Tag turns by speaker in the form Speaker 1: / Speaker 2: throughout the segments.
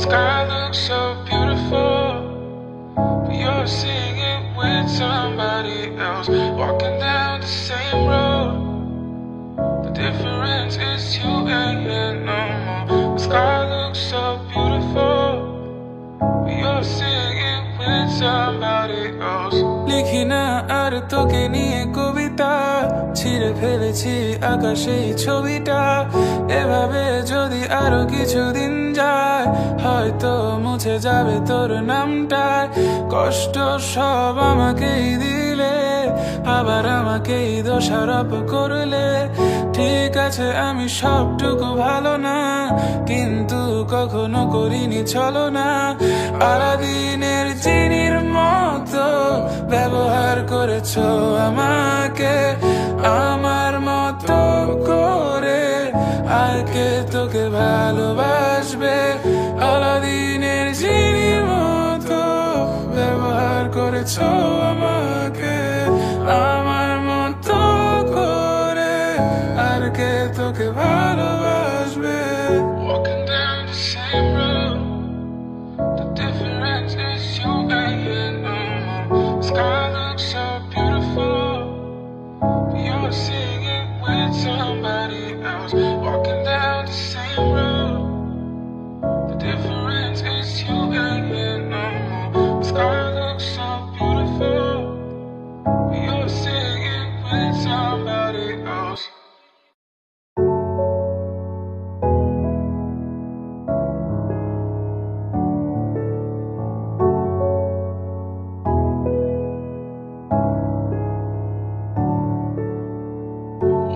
Speaker 1: Sky looks so beautiful, but you're seeing it with somebody else. Walking down the same road, the difference is you ain't here no more. The sky looks so beautiful, but you're seeing it with somebody else. লিখি না আর তোকে নিয়ে কবিতা, ছিঁড়ে ফেলেছি আকাশেই ছবিটা। এভাবে যদি আরো কিছুদিন যায়, হয়তো মুছে যাবে তোর নামটায়। কষ্ট সব আমাকেই দিলে, আবার আমাকেই দোষারোপ করলে। ঠিক আছে আমি সবটুকু ভালো না, কিন্তু কখনো করিনি ছলনা। আলাদিনের জিনির মতো ব্যবহার করেছো আমাকে, আমার মতো করে আর কে তোকে ভালোবাসবে। আলাদিনের জিনির মতো ব্যবহার করেছো আমাকে, আমার মতো করে আর কে তোকে ভালোবাসবে। Walking down the same road, the difference is you ain't here no more. The sky looks so beautiful, but you're seeing it with somebody else. Walking down the same road, the difference is you ain't here no more. The sky looks so beautiful, but you're seeing it with somebody else.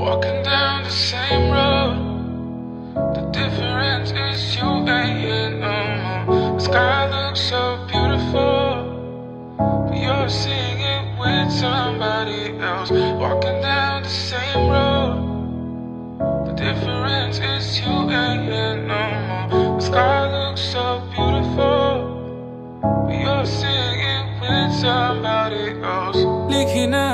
Speaker 1: Walking down the same road, the difference is you ain't here no more. The sky looks so beautiful, but you're seeing it with somebody else. Walking down the same road, the difference is you ain't here no more. The sky looks so beautiful, but you're seeing it with somebody else. লিখি না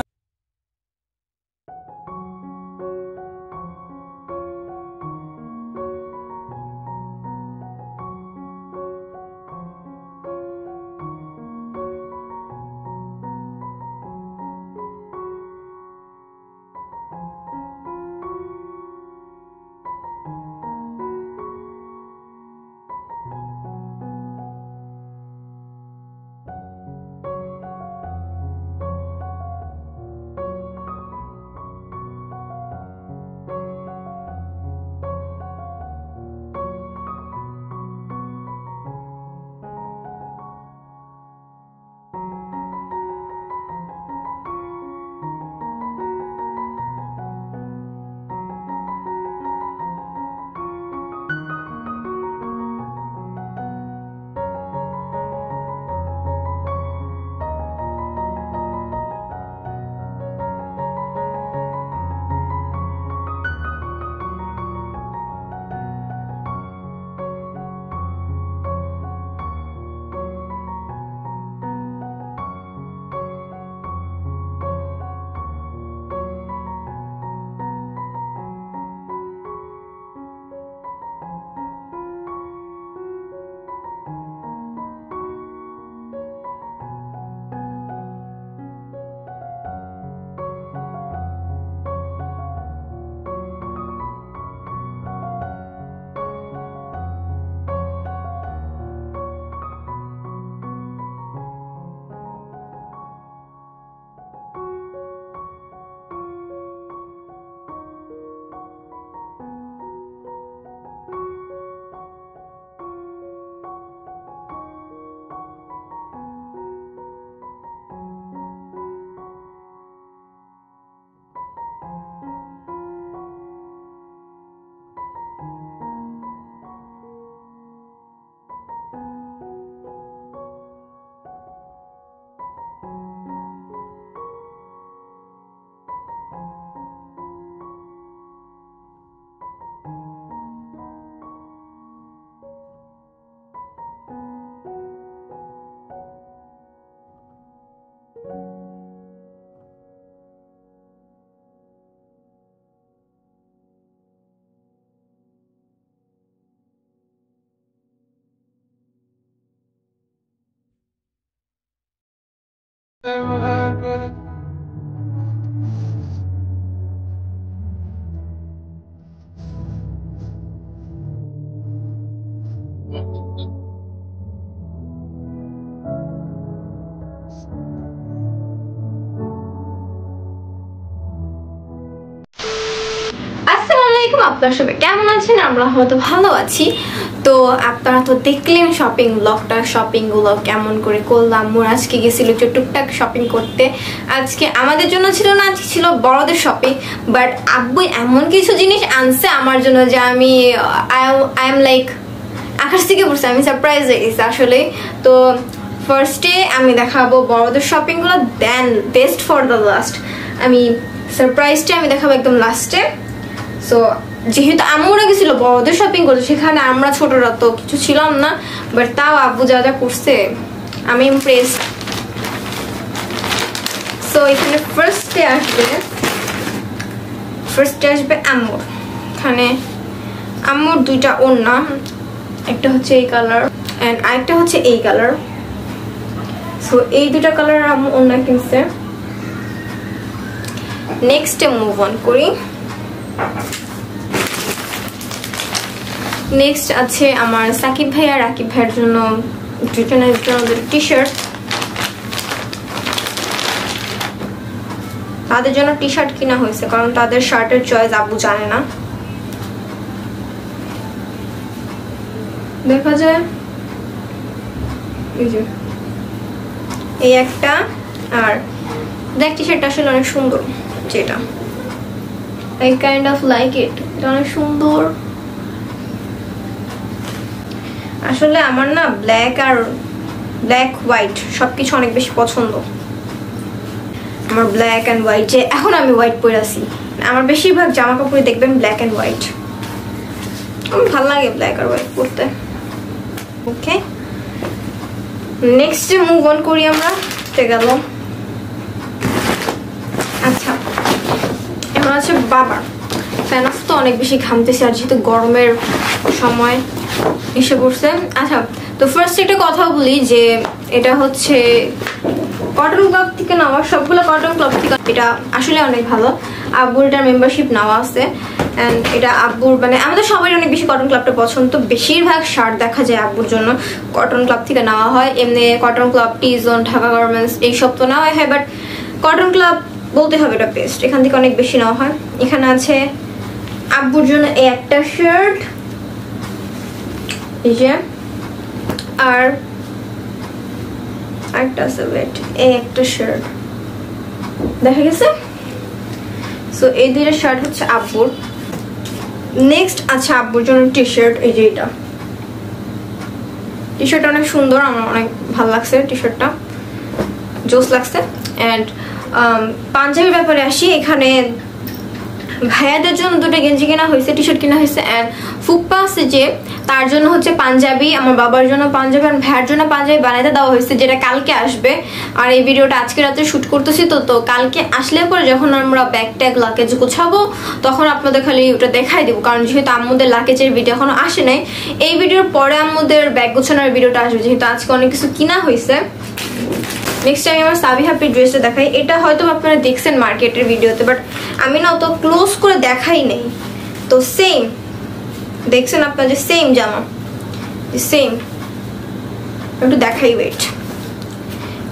Speaker 1: Never had better.
Speaker 2: আপনারা সবাই কেমন আছেন? আমরা হয়তো ভালো আছি। তো আপনারা তো দেখলেন শপিং ব্লগটা, শপিং গুলো কেমন করে করলাম। মোর আজকে গেছিল একটু টুকটাক শপিং করতে। আজকে আমাদের জন্য ছিল না, আজকে ছিল বড়দের শপিং। বাট আব্বু এমন কিছু জিনিস আনছে আমার জন্য যে আমি আই এম লাইক আকাশ থেকে পড়ছে, আমি সারপ্রাইজ হয়ে গেছি আসলে। তো ফার্স্টে আমি দেখাবো বড়দের শপিং গুলো, দেন বেস্ট ফর দ্য লাস্ট আমি সারপ্রাইজটা আমি দেখাবো একদম লাস্টে। সো যেহেতু আম্মুরা গেছিল বড়দের শপিং করতে, সেখানে আমরা ছোটরা তো কিছু ছিলাম না, বাট তাও আব্বু যা যা করছে আমি ইমপ্রেসড। সো এখানে ফার্স্টে আসবে আম্মুর। এখানে আম্মুর দুইটা ওড়না, একটা হচ্ছে এই কালার এন্ড আরেকটা হচ্ছে এই কালার। সো এই দুটা কালার আম্মু ওড়না কিনছে। নেক্সটে মুভ অন করি। নেক্সট আছে আমার সাকিব ভাই আর রাকিব ভাইয়ের জন্য দুজনের টি শার্ট। তাদের জন্য টি শার্ট কিনা হয়েছে কারণ তাদের শার্টের চয়েস আব্বু জানে না। দেখা যায় এই একটা, আর ব্ল্যাক টি শার্ট আসলে অনেক সুন্দর, যেটা I kind of like it, এটা অনেক সুন্দর। আসলে আমার না ব্ল্যাক আর ব্ল্যাক হোয়াইট সবকিছু অনেক বেশি পছন্দ। আমার ব্ল্যাক অ্যান্ড হোয়াইট, যে এখন আমি হোয়াইট পরে আছি, আমার বেশিরভাগ জামা কাপড়ে দেখবেন ব্ল্যাক অ্যান্ড হোয়াইট। আমার ভালো লাগে ব্ল্যাক আর হোয়াইট পরতে। ওকে, নেক্সট মুভ অন করি আমরা। গেল আচ্ছা, এখন আছে বাবার ফ্যান অফ। তো অনেক বেশি ঘামতেছে আর যেহেতু গরমের সময় এসে পড়ছে। আচ্ছা, তো ফার্স্ট একটা কথা বলি যে এটা হচ্ছে কটন ক্লাব থেকে নেওয়া, সবগুলো কটন ক্লাব থেকে। এটা আসলে অনেক ভালো। আব্বুর এটার মেম্বারশিপ নেওয়া আছে অ্যান্ড এটা আব্বুর মানে আমাদের সবাই অনেক বেশি কটন ক্লাবটা পছন্দ। তো বেশিরভাগ শার্ট দেখা যায় আব্বুর জন্য কটন ক্লাব থেকে নেওয়া হয়। এমনি কটন ক্লাব, টি-জোন, ঢাকা গার্মেন্টস এইসব তো নেওয়া হয়, বাট কটন ক্লাব বলতে হবে এটা বেস্ট, এখান থেকে অনেক বেশি নেওয়া হয়। এখানে আছে আব্বুর জন্য এই একটা শার্ট, এই যে, আর একটা আছে ওয়েট, এই একটা শার্ট দেখা গেছে। সো এই দুইটা শার্ট হচ্ছে আব্বুর। নেক্সট আছে আব্বুর জন্য টি শার্ট, এই যে এটা টি শার্টটা অনেক সুন্দর, আমার অনেক ভালো লাগছে, টি শার্টটা জোস লাগছে। অ্যান্ড পাঞ্জাবির ব্যাপারে আসি। এখানে ভাইয়াদের জন্য দুটো গেঞ্জি কেনা হয়েছে, টি শার্ট কেনা হয়েছে। অ্যান্ড ফুপ্পা আছে যে, তার জন্য হচ্ছে পাঞ্জাবি, আমার বাবার জন্য পাঞ্জাবি, আর ভাইয়ের জন্য পাঞ্জাবি বানাইতে দেওয়া হয়েছে, যেটা কালকে আসবে। আর এই ভিডিওটা আজকে রাতে শুট করতেছি, তো কালকে আসলে পরে যখন আমরা ব্যাগ ট্যাগ লাকেজ গোছাবো তখন আপনাদের খালি ওটা দেখাই দেবো, কারণ যেহেতু আম্মুদের লাকেজের ভিডিও এখনো আসে নাই। এই ভিডিওর পরে আম্মুদের ব্যাগ গোছানোর ভিডিওটা আসবে, যেহেতু আজকে অনেক কিছু কিনা হয়েছে। নেক্সট টাইম আমার সাবি হ্যাপির ড্রেসটা দেখাই। এটা হয়তো আপনারা দেখছেন মার্কেটের ভিডিওতে, বাট আমি না অত ক্লোজ করে দেখাই নেই। তো সেম দেখছেন আপনার যে সেম জামা, সেম একটু দেখাই, ওয়েট।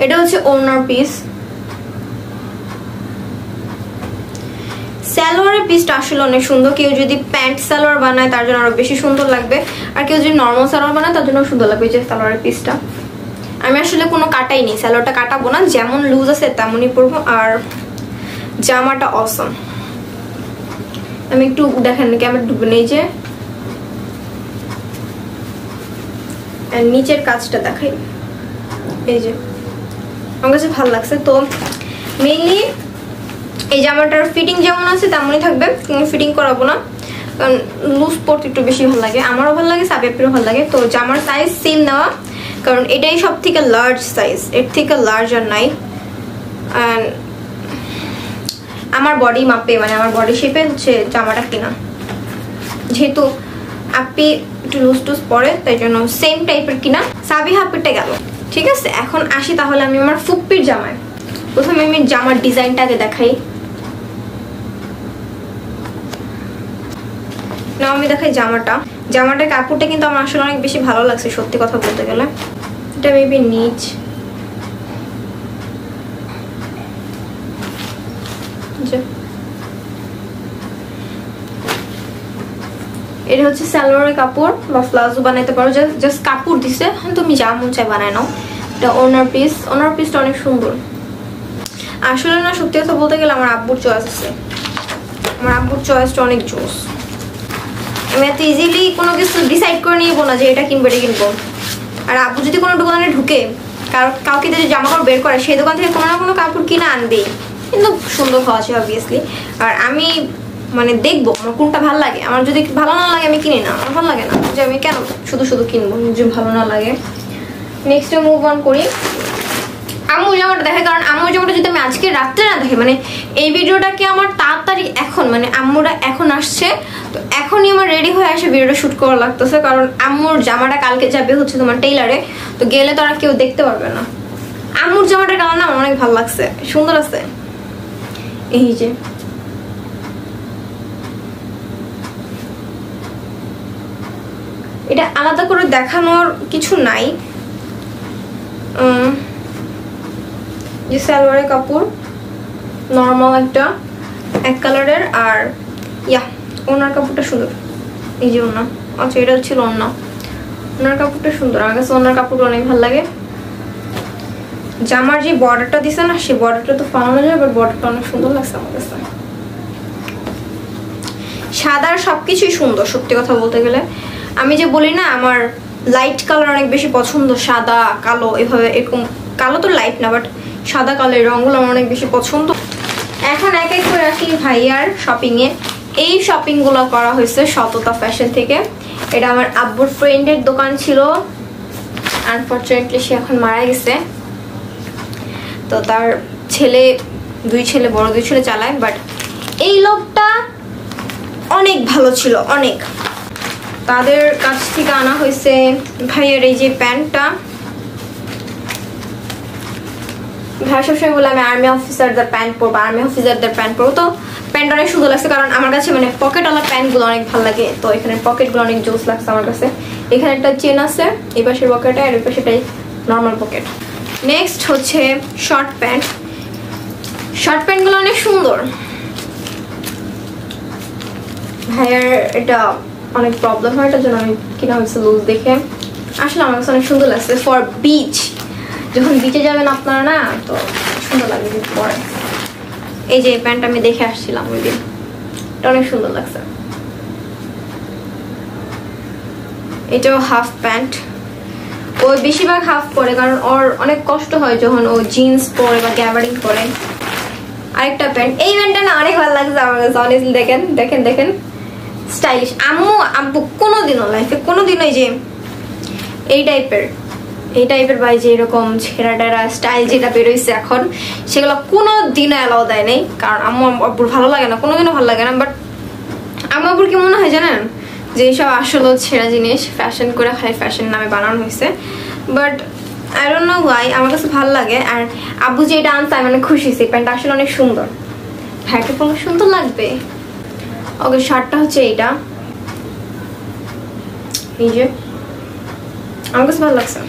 Speaker 2: এটা হচ্ছে ওনার পিস। সালোয়ারের পিসটা আসলে অনেক সুন্দর। কেউ যদি প্যান্ট সালোয়ার বানায় তার জন্য আরো বেশি সুন্দর লাগবে, আর কেউ যদি নর্মাল সালোয়ার বানায় তার জন্য সুন্দর লাগবে। যে সালোয়ারের পিসটা আমি আসলে কোনো কাটাই নেই, সালোয়ারটা কাটাবো না, যেমন লুজ আছে তেমনই পরবো। আর জামাটা অসম, আমি একটু দেখেন ক্যামেরা ডুবে নেই যে, নিচের কাজটা দেখাই, এই যে আমার কাছে ভালো লাগছে। তো মেইনলি এই জামাটার ফিটিং যেমন আছে তেমনই থাকবে, কোনো ফিটিং করাবো না, কারণ লুজ পরতে একটু বেশি ভালো লাগে, আমারও ভালো লাগে, সাবিয়াপিরও ভালো লাগে। তো জামার সাইজ সেম নেওয়া, কারণ এটাই সব থেকে লার্জ সাইজ, এর থেকে লার্জ আর নাই। অ্যান্ড আমার বডি মাপে, মানে আমার বডি শেপে হচ্ছে জামাটা কিনা, যেহেতু আপনি একটু লুজ টুজ পরে, তাই জন্য সেম টাইপের কিনা। সাবি হাফিরটা গেল, ঠিক আছে। এখন আসি তাহলে আমি আমার ফুপ্পির জামায়। প্রথমে আমি জামার ডিজাইনটাকে দেখাই। না আমি দেখাই জামাটার কাপড়টা কিন্তু আমার আসলে অনেক বেশি ভালো লাগছে সত্যি কথা বলতে গেলে। এটা মেবি নিচ, এটা হচ্ছে সালোয়ারের কাপড় বা প্লাজো বানাইতে পারো, জাস্ট কাপড় দিছে, তুমি যা মন চাই বানায় নাও। এটা ওনার পিসটা অনেক সুন্দর। আসলে না সত্যি কথা বলতে গেলে আমার আব্বুর চয়েস আছে, আমার আব্বুর চয়েসটা অনেক জোস। আমি এত ইজিলি কোনো কিছু ডিসাইড করে নিবো না যে এটা কিনবো এটা কিনবো। আর আব্বু যদি কোনো দোকানে ঢুকে কাউকে যদি জামা কাপড় বের করে, সেই দোকান থেকে কোনো না কোনো কাপড় কিনে আনবেই, কিন্তু সুন্দর হওয়া আছে অবভিয়াসলি। আর আমি মানে দেখবো আমার কোনটা ভালো লাগে, আমার যদি ভালো না লাগে আমি কিনি না, আমার ভালো লাগে না যে আমি কেন শুধু শুধু কিনবো যদি ভালো না লাগে। নেক্সটে মুভ অন করি। আম্মু জামাটা দেখে, কারণ আম্মু জামাটা যদি আমি আজকে রাত্রে না দেখি, মানে এই ভিডিওটাকে আমার তাড়াতাড়ি এখন মানে আম্মুরা এখন আসছে, তো এখনই আমার রেডি হয়ে আসে ভিডিওটা শ্যুট করা লাগতেছে, কারণ আম্মুর জামাটা কালকে যাবে হচ্ছে তোমার টেইলারে, তো গেলে তো আর কেউ দেখতে পারবে না। আম্মুর জামাটার কালার না আমার অনেক ভালো লাগছে, সুন্দর আছে। এই যে এটা আলাদা করে দেখানোর কিছু নাই, যে সালোয়ারের কাপড় নর্মাল একটা এক কালারের, আর ওনার কাপড়টা সুন্দর। এই যে ওনা, আচ্ছা এটা ছিল ওনার কাপড়টা সুন্দর, আমার কাছে ওনার কাপড়টা অনেক ভালো লাগে। জামার যে বর্ডারটা দিছে না, সেই বর্ডারটা তো ফালানো যায়, বাট বর্ডারটা অনেক সুন্দর লাগছে আমার কাছে। সাদার সবকিছুই সুন্দর সত্যি কথা বলতে গেলে। আমি যে বলি না আমার লাইট কালার অনেক বেশি পছন্দ, সাদা কালো এভাবে, এরকম কালো তো লাইট না বাট সাদা কালার রঙগুলো আমার অনেক বেশি পছন্দ। এখন এক এক করে আসি ভাইয়ার শপিংয়ে। এই শপিংগুলো করা হয়েছে সততা ফ্যাশন থেকে। এটা আমার আব্বুর ফ্রেন্ডের দোকান ছিল, আনফরচুনেটলি সে এখন মারা গেছে, তো তার বড় দুই ছেলে চালায়। বাট এই লোকটা অনেক ভালো ছিল, অনেক। তাদের কাছ থেকে আনা হয়েছে ভাইয়ের এই যে প্যান্টটা। ভাই সবসময় বলে আমি আর্মি অফিসারদের প্যান্ট পরবো, তো প্যান্ট অনেক সুন্দর লাগছে, কারণ আমার কাছে মানে পকেটওয়ালা প্যান্টগুলো অনেক ভালো লাগে, তো এখানে পকেটগুলো অনেক জোস লাগছে আমার কাছে। এখানে একটা চেন আছে এই পাশের পকেটে, আর এই পাশেটাই নর্মাল পকেট। নেক্সট হচ্ছে শর্ট প্যান্টগুলো অনেক সুন্দর। ভাইয়ার এটা অনেক প্রবলেম হয়, এটার জন্য আমি কিনা হয়েছে লুজ দেখে। আসলে আমার কাছে অনেক সুন্দর লাগছে ফর বিচ, যখন বিচে যাবেন আপনারা না, তো সুন্দর লাগবে পরে। এই যে প্যান্ট আমি দেখে আসছিলাম ওই দিন, এটা অনেক সুন্দর লাগছে। এটাও হাফ প্যান্ট, ও বেশিরভাগ হাফ পরে, কারণ ওর অনেক কষ্ট হয় যখন ও জিন্স পরে বা গ্যাবারিং পরে। আরেকটা প্যান্ট, এই প্যান্টটা না অনেক ভালো লাগছে আমার কাছে অনেস্টলি। দেখেন স্টাইলিশ। আব্বু কোনোদিনও লাইফে কোনোদিনও যে এই টাইপের ভাই যে এরকম ছেঁড়া টেরা স্টাইল যেটা বেরোইছে এখন, সেগুলো কোনোদিনও অ্যালাউ দেয় নাই, কারণ আব্বুর ভালো লাগে না, কোনোদিনও ভালো লাগে না। বাট আব্বুর কি মনে হয় জানেন, যে এইসব আসলে ছেঁড়া জিনিস ফ্যাশন করে খালি ফ্যাশন নামে বানানো হয়েছে। But I don't know Y, আমার কাছে ভালো লাগে। আর আব্বু যে এটা আনছে মানে খুশি হয়েছে, প্যান্টটা আসলে অনেক সুন্দর, ভাইকে পরলে সুন্দর লাগবে। ওকে, শার্টটা হচ্ছে এইটা, এই যে আমার কাছে ভালো লাগছে,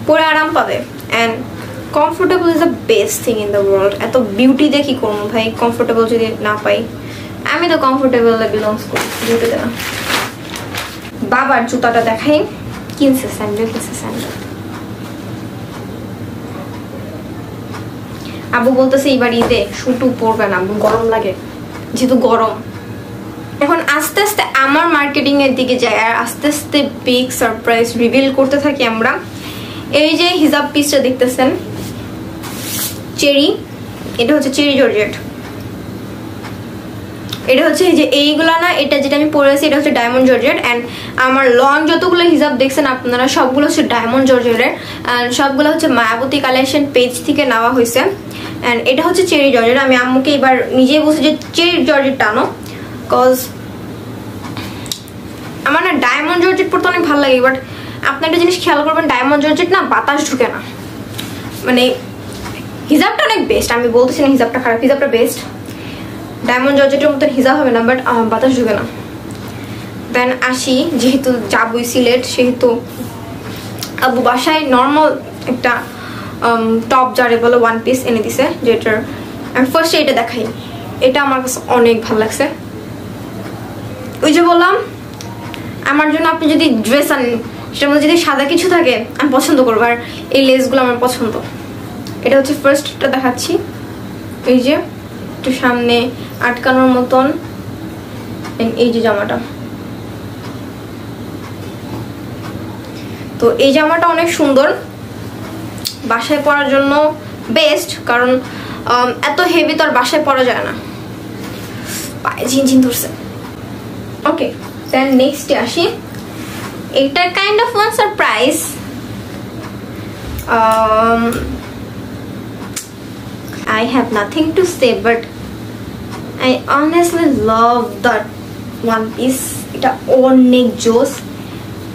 Speaker 2: পরে আরাম পাবে and comfortable is the best thing in the world. এত বিউটি দিয়ে কি করবো ভাই, কমফোর্টেবল যদি না পাই। আমি তো কমফোর্টেবল বিলংস করি বিউটিতে না। বাবার জুতাটা দেখাই, কিনছে স্যান্ডেল। আব্বু বলতেছে এইবার ঈদে শুটু পরবে না, আব্বু গরম লাগে, যেহেতু গরম। এখন আস্তে আস্তে আমার মার্কেটিং এর দিকে যাই, আর আস্তে আস্তে বিগ সারপ্রাইজ রিভিল করতে থাকি আমরা। এই যে হিজাব পিসটা দেখতেছেন চেরি, এটা হচ্ছে চেরি জর্জেট। এটা হচ্ছে যে এইগুলা না, এটা যেটা আমি পরেছি এটা হচ্ছে ডায়মন্ড জর্জেট। অ্যান্ড আমার লং যতগুলো হিজাব দেখছেন আপনারা সবগুলো হচ্ছে ডায়মন্ড জর্জেটের, অ্যান্ড সবগুলো হচ্ছে মায়াবতী কালেকশন পেজ থেকে নেওয়া হয়েছে। অ্যান্ড এটা হচ্ছে চেরি জর্জেট। আমি আম্মুকে এবার নিজেই বলছি যে চেরি জর্জেট টানো, কজ আমার না ডায়মন্ড জর্জেট পরতে অনেক ভালো লাগে। বাট আপনি একটা জিনিস খেয়াল করবেন, ডায়মন্ড জর্জেট না বাতাস ঢুকে না, মানে হিজাবটা অনেক বেস্ট, আমি বলতেছি না হিজাবটা খারাপ, হিজাবটা বেস্ট। ডায়মন্ড জর্জেটের মতন হিজাব হবে না, বাট বাতাস ঢুকে না। দেন আসি, যেহেতু যাবই সিলেট, সেহেতু আব্বু বাসায় নর্মাল একটা টপ যারে বলে ওয়ান পিস এনে দিছে, যেটার আমি ফার্স্টে এটা দেখাই। এটা আমার কাছে অনেক ভালো লাগছে। ওই যে বললাম আমার জন্য আপনি যদি ড্রেস আনেন সেটার মধ্যে যদি সাদা কিছু থাকে আমি পছন্দ করবো, আর এই লেসগুলো আমার পছন্দ। এটা হচ্ছে ফার্স্টটা দেখাচ্ছি, এই যে একটু সামনে আটকানোর মতন। এই যে জামাটা, তো এই জামাটা অনেক সুন্দর, বাসায় পরার জন্য বেস্ট, কারণ এত হেভি তো আর বাসায় পরা যায় না, পায়ে ঝিনঝিন ধরছে। ওকে, দেন নেক্সটে আসি। এটা kind of one surprise. I have nothing to say, but I honestly love that one piece. এটা অনেক জোস।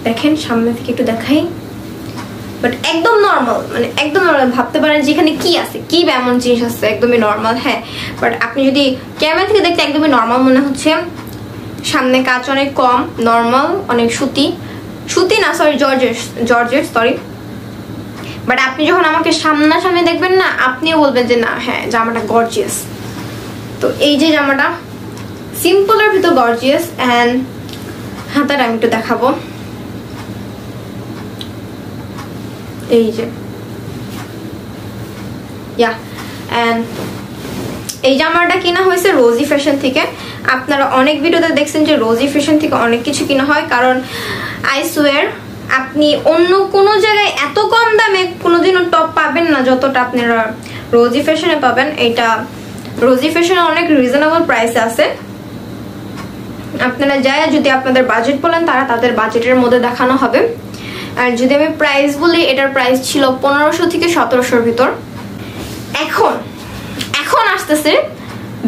Speaker 2: দেখেন সামনে থেকে একটু দেখাই, বাট একদম নর্মাল, মানে একদম নর্মাল। ভাবতে পারেন যেখানে কি আছে, কি এমন জিনিস আছে, একদমই নর্মাল। হ্যাঁ, বাট আপনি যদি ক্যামেরা থেকে দেখতে একদমই নর্মাল মনে হচ্ছে। সামনে কাজ অনেক কম, নর্মাল, অনেক সুতি না, সরি জর্জেট সরি। বাট আপনি যখন আমাকে সামনাসামনি দেখবেন না, আপনিও বলবেন যে না হ্যাঁ জামাটা গর্জিয়াস। তো এই যে জামাটা সিম্পলের ভিতর গর্জিয়াস। অ্যান্ড হাতাটা আমি একটু দেখাবো, এই যে অ্যান্ড এই জামাটা কিনা হয়েছে রোজি ফ্যাশন থেকে। আপনারা অনেক ভিডিওতে দেখছেন যে রোজি ফ্যাশন থেকে অনেক কিছু কিনা হয়, কারণ আই সোয়ার আপনি অন্য কোনো জায়গায় এত কম দামে কোনোদিনও টপ পাবেন না যতটা আপনারা রোজি ফ্যাশনে পাবেন। এটা রোজি ফ্যাশনে অনেক রিজনেবল প্রাইসে আছে। আপনারা যায় যদি আপনাদের বাজেট বলেন তারা তাদের বাজেটের মধ্যে দেখানো হবে। আর যদি আমি প্রাইস বলি, এটার প্রাইস ছিল 1500 থেকে 1700-র ভিতর। এখন আসতেছে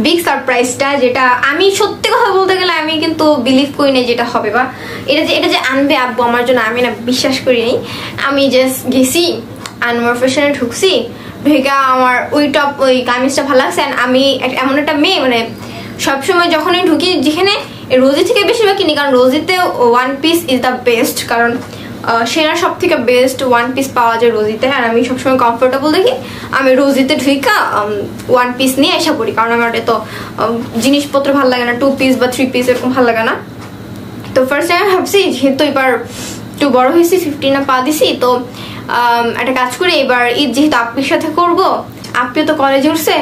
Speaker 2: বিগ সারপ্রাইজটা, যেটা আমি সত্যি কথা বলতে গেলে আমি কিন্তু বিলিভ করি না যেটা হবে, বা এটা যে আনবে আব্বু আমার জন্য, আমি না বিশ্বাস করিনি। আমি জাস্ট গেছি আনোয়ার ফ্যাশনে, ঢুকছি, ঢুকে আমার ওই কামিজটা ভালো লাগছে। আমি এমন একটা মেয়ে, মানে সবসময় যখনই ঢুকি যেখানে রোজি থেকে বেশিরভাগ কিনি, কারণ রোজিতে one piece is the best, কারণ সেরা সব থেকে বেস্ট ওয়ান পিস পাওয়া যায় রোজিতে। আর আমি সবসময় কমফোর্টেবল দেখি আমি রোজিতে ঢুইকা ওয়ান পিস নিয়ে আসা পড়ি, কারণ আমার এত জিনিসপত্র ভালো লাগে না, 2 পিস বা 3 পিস এরকম ভালো লাগে না। তো ফার্স্ট টাইম ভাবছি যেহেতু এবার একটু বড় হয়েছি, 15 পা দিছি, তো একটা কাজ করি এবার ঈদ যেহেতু আপ্পির সাথে করবো, আপ্পিও তো কলেজে উঠছে,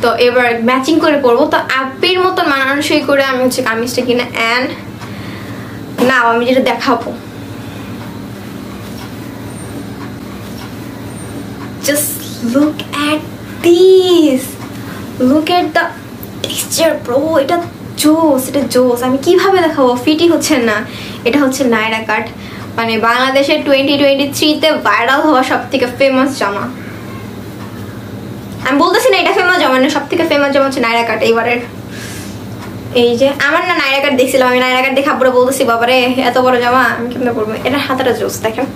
Speaker 2: তো এবার ম্যাচিং করে পরবো। তো আপ্পির মতন মানানসই করে আমি হচ্ছে কামিজটা কিনে। অ্যান্ড না আমি যেটা দেখাবো, just look at this, look at the texture bro, এটা জোস। আমি কিভাবে দেখাবো, ফিটই হচ্ছে না। এটা হচ্ছে নায়রা কাট, মানে বাংলাদেশের 2023-তে ভাইরাল হওয়া সব থেকে ফেমাস জামা। আমি বলতেছি না এটা ফেমাস জামা না, সব থেকে ফেমাস জামা হচ্ছে নায়রা কাট এইবারের। এই যে আমার না নায়রা কাট দেখছিলাম, আমি নায়রা কাট দেখে আব্বুরে বলতেছি বাবারে এত বড় জামা আমি কেমনে পরবো। এটা হাতাটা জোস দেখেন।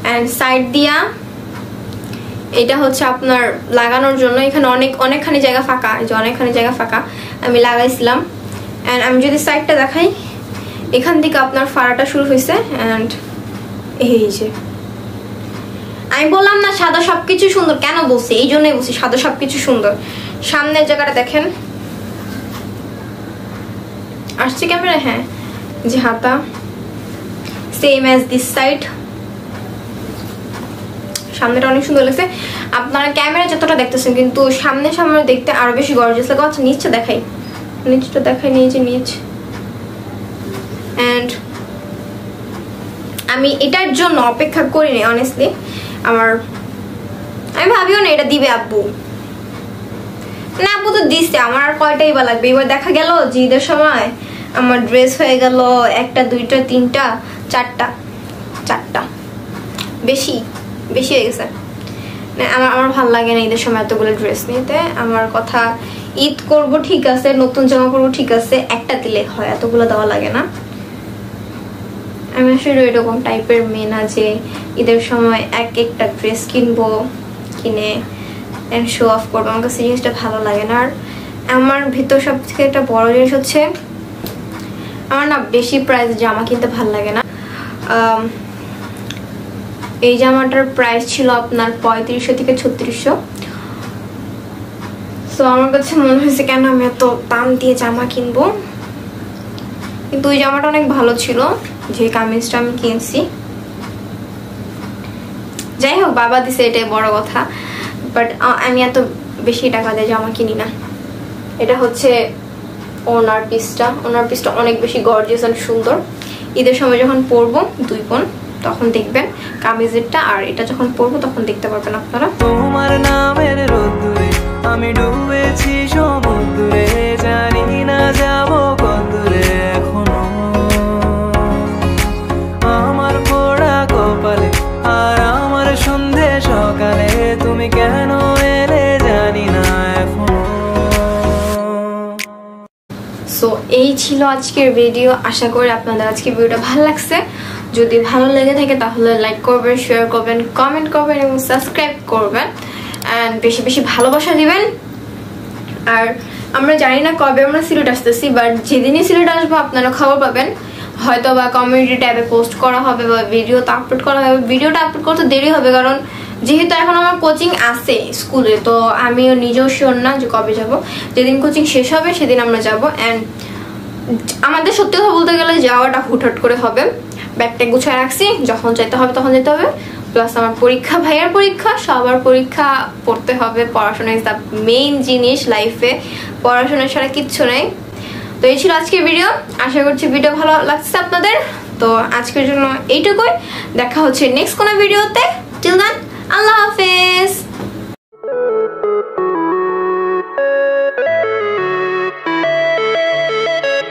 Speaker 2: অ্যান্ড সাইড দিয়া এটা হচ্ছে আপনার লাগানোর জন্য, এখানে অনেকখানি জায়গা ফাঁকা, যে অনেকখানি জায়গা ফাঁকা আমি লাগাইছিলাম। অ্যান্ড আমি যদি সাইডটা দেখাই, এখান থেকে আপনার ফাড়াটা শুরু হয়েছে। অ্যান্ড এই যে আমি বললাম না সাদা সবকিছু সুন্দর, কেন বলছি এই জন্যই বলছি সাদা সবকিছু সুন্দর। সামনের জায়গাটা দেখেন, আসছে ক্যামেরা, হ্যাঁ, যে হাতা সেম অ্যাজ দিস সাইড। সামনেটা অনেক সুন্দর লাগছে, আপনারা ক্যামেরা যতটা দেখতেছেন কিন্তু সামনে দেখতে আরো বেশি গর্জিয়াস লাগে। আচ্ছা নিচটা দেখাই, নিচ। অ্যান্ড আমি এটার জন্য অপেক্ষা করিনি অনেস্টলি, আমি ভাবিও না এটা দিবে আব্বু, না আব্বু তো দিচ্ছে, আমার আর কয়টাই বা লাগবে। এবার দেখা গেল যে ঈদের সময় আমার ড্রেস হয়ে গেল 1টা 2টা 3টা 4টা, বেশি হয়ে গেছে। আমার ভালো লাগে না ঈদের সময় এতগুলো ড্রেস নিতে। আমার কথা ঈদ করবো ঠিক আছে, নতুন জামা পরবো ঠিক আছে, একটা দিলে হয়, এতগুলো দেওয়া লাগে না। আমি আসলে এরকম টাইপের মেয়ে না যে ঈদের সময় এক একটা ড্রেস কিনবো, কিনে এন্ড শো অফ করবো। আমার কাছে জিনিসটা ভালো লাগে না। আর আমার ভিতর সব থেকে একটা বড় জিনিস হচ্ছে আমার না বেশি প্রাইস জামা কিনতে ভালো লাগে না। এই জামাটার প্রাইস ছিল আপনার 3500 থেকে 3600। তো আমার কাছে মনে হয়েছে কেন আমি এত দাম দিয়ে জামা কিনবো, কিন্তু ওই জামাটা অনেক ভালো ছিল যে কামিজটা আমি কিনছি। যাই হোক, বাবা দিছে, এটাই বড় কথা। বাট আমি এত বেশি টাকা দিয়ে জামা কিনি না। এটা হচ্ছে ওনার পিসটা অনেক বেশি গর্জিয়াস আর সুন্দর। ঈদের সময় যখন পরবো 2 বোন, তখন দেখবেন কামিজেরটা, আর এটা যখন পরবো তখন দেখতে পারবেন আপনারা।
Speaker 3: তোমার নামের রোদ্দুরে আমি ডুবেছি সমুদ্রে, জানি না যাব কতদূরে এখনো। আমার পোড়া কপালে আর আমার সন্ধে সকালে তুমি কেন এলে জানি না এখনো।
Speaker 2: সো এই ছিল আজকের ভিডিও। আশা করি আপনাদের আজকের ভিডিওটা ভালো লাগছে। যদি ভালো লেগে থাকে তাহলে লাইক করবেন, শেয়ার করবেন, কমেন্ট করবেন এবং সাবস্ক্রাইব করবেন অ্যান্ড বেশি বেশি ভালোবাসা দিবেন। আর আমরা জানি না কবে আমরা সিলেট আসতেছি, বাট যেদিনই সিলেট আসবো আপনারা খবর পাবেন। হয়তো বা কমিউনিটি ট্যাবে পোস্ট করা হবে বা ভিডিওটা আপলোড করা হবে। ভিডিওটা আপলোড করতে দেরি হবে, কারণ যেহেতু এখন আমার কোচিং আছে স্কুলে, তো আমিও নিজেও শিওর না যে কবে যাব। যেদিন কোচিং শেষ হবে সেদিন আমরা যাব। অ্যান্ড আমাদের সত্যি কথা বলতে গেলে যাওয়াটা হুটহাট করে হবে। ব্যাগটা গুছিয়ে রাখছি, যখন যেতে হবে তখন যেতে হবে। প্লাস আমার পরীক্ষা, ভাইয়ের পরীক্ষা, সবার পরীক্ষা, পড়তে হবে। পড়াশোনা ইজ দ্য মেইন জিনিস লাইফে, পড়াশোনা ছাড়া কিচ্ছু নেই। তো এই ছিল আজকের ভিডিও। আশা করছি ভিডিও ভালো লাগছে আপনাদের। তো আজকের জন্য এইটুকুই। দেখা হচ্ছে নেক্সট কোনো ভিডিওতে। Till then